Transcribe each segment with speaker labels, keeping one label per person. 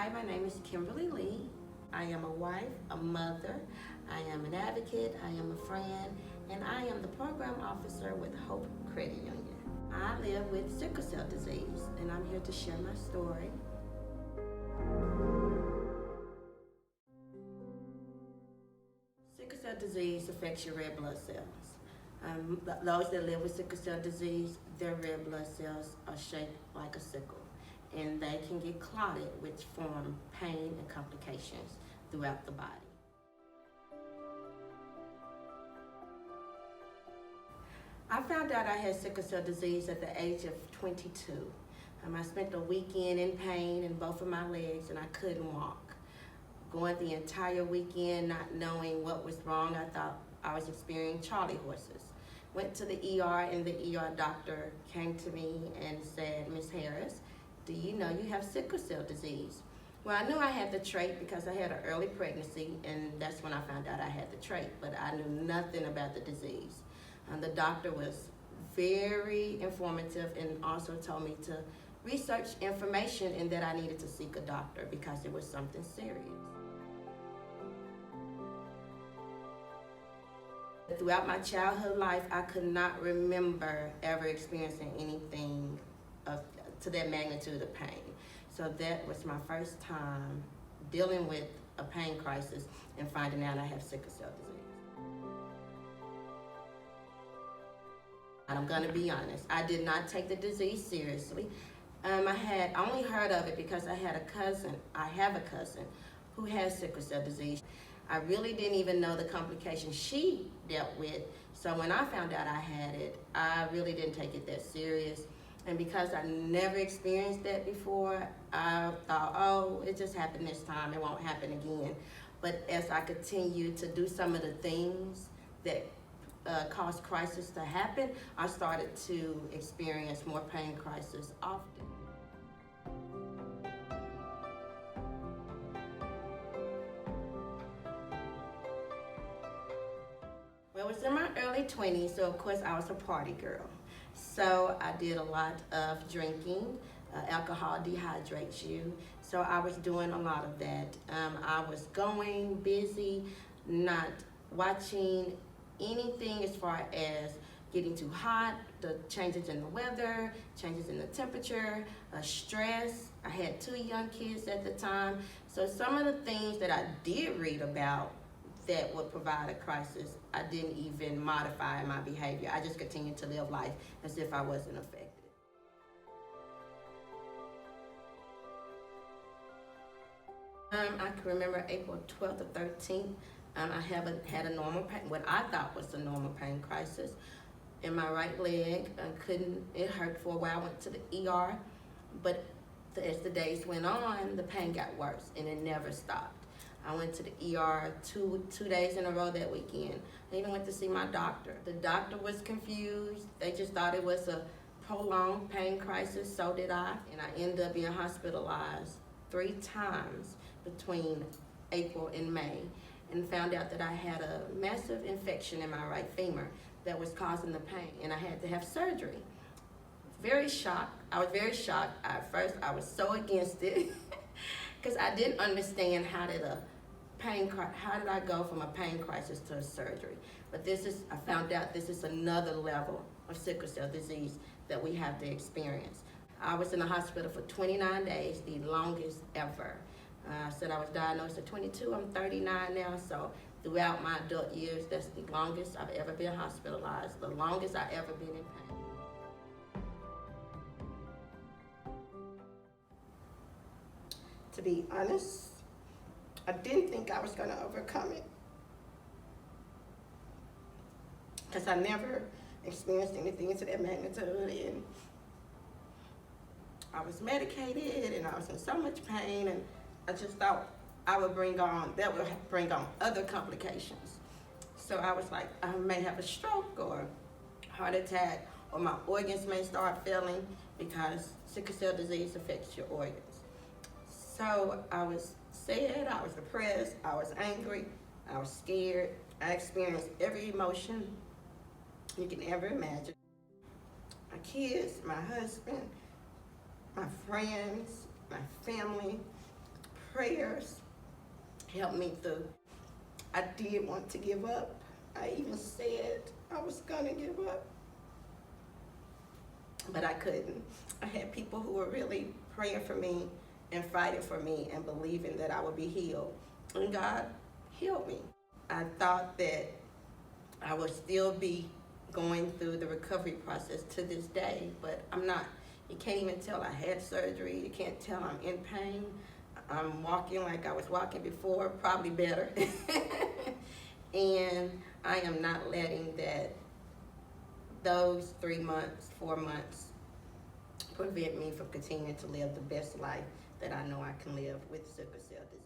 Speaker 1: Hi, my name is Kimberly Lee. I am a wife, a mother, I am an advocate, I am a friend, and I am the program officer with Hope Credit Union. I live with sickle cell disease, and I'm here to share my story. Sickle cell disease affects your red blood cells. Those that live with sickle cell disease, their red blood cells are shaped like a sickle, and they can get clotted, which form pain and complications throughout the body. I found out I had sickle cell disease at the age of 22. I spent a weekend in pain in both of my legs, and I couldn't walk. Going the entire weekend not knowing what was wrong, I thought I was experiencing Charlie horses. Went to the ER, and the ER doctor came to me and said, "Ms. Harris, do you know you have sickle cell disease?" Well, I knew I had the trait because I had an early pregnancy, and that's when I found out I had the trait, but I knew nothing about the disease. The doctor was very informative and also told me to research information and that I needed to seek a doctor because it was something serious. Throughout my childhood life, I could not remember ever experiencing anything to that magnitude of pain. So that was my first time dealing with a pain crisis and finding out I have sickle cell disease. I'm gonna be honest, I did not take the disease seriously. I had only heard of it because I have a cousin who has sickle cell disease. I really didn't even know the complications she dealt with. So when I found out I had it, I really didn't take it that serious. And because I never experienced that before, I thought, oh, it just happened this time, it won't happen again. But as I continued to do some of the things that caused crisis to happen, I started to experience more pain crisis often. Well, it was in my early 20s, so of course I was a party girl. So I did a lot of drinking. Alcohol dehydrates you, so I was doing a lot of that. I was going busy, not watching anything as far as getting too hot, the changes in the weather, changes in the temperature, stress. I had 2 young kids at the time, so some of the things that I did read about that would provide a crisis, I didn't even modify my behavior. I just continued to live life as if I wasn't affected. I can remember April 12th or 13th. I haven't had a normal pain, what I thought was a normal pain crisis in my right leg. It hurt for a while. I went to the ER, but as the days went on, the pain got worse and it never stopped. I went to the ER two days in a row that weekend. I even went to see my doctor. The doctor was confused. They just thought it was a prolonged pain crisis, so did I. And I ended up being hospitalized 3 times between April and May, and found out that I had a massive infection in my right femur that was causing the pain, and I had to have surgery. Very shocked. I was very shocked. At first, I was so against it because I didn't understand how did I go from a pain crisis to a surgery. But I found out this is another level of sickle cell disease that we have to experience. I was in the hospital for 29 days, the longest ever. I said I was diagnosed at 22, I'm 39 now, so throughout my adult years, that's the longest I've ever been hospitalized, the longest I've ever been in pain. To be honest, I didn't think I was gonna overcome it, because I never experienced anything to that magnitude, and I was medicated and I was in so much pain, and I just thought that would bring on other complications. So I was like, I may have a stroke or heart attack, or my organs may start failing, because sickle cell disease affects your organs. So I was sad, I was depressed, I was angry, I was scared. I experienced every emotion you can ever imagine. My kids, my husband, my friends, my family prayers helped me through. I did want to give up. I even said I was gonna give up, but I couldn't. I had people who were really praying for me and fighting for me and believing that I would be healed. And God healed me. I thought that I would still be going through the recovery process to this day, but I'm not. You can't even tell I had surgery. You can't tell I'm in pain. I'm walking like I was walking before, probably better. And I am not letting those 3 months, 4 months prevent me from continuing to live the best life that I know I can live with sickle cell disease.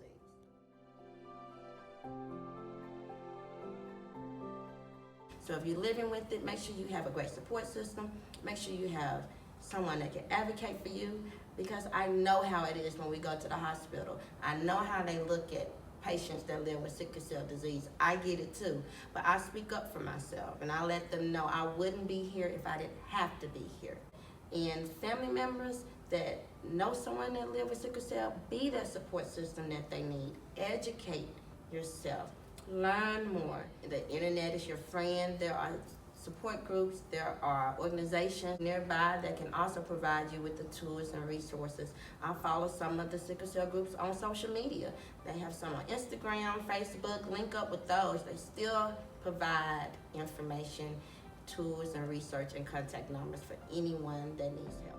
Speaker 1: So if you're living with it, make sure you have a great support system. Make sure you have someone that can advocate for you, because I know how it is when we go to the hospital. I know how they look at patients that live with sickle cell disease. I get it too, but I speak up for myself and I let them know I wouldn't be here if I didn't have to be here. And family members that know someone that lives with sickle cell, be that support system that they need. Educate yourself. Learn more. The internet is your friend. There are support groups, there are organizations nearby that can also provide you with the tools and resources. I follow some of the sickle cell groups on social media. They have some on Instagram, Facebook. Link up with those. They still provide information, tools, and research and contact numbers for anyone that needs help.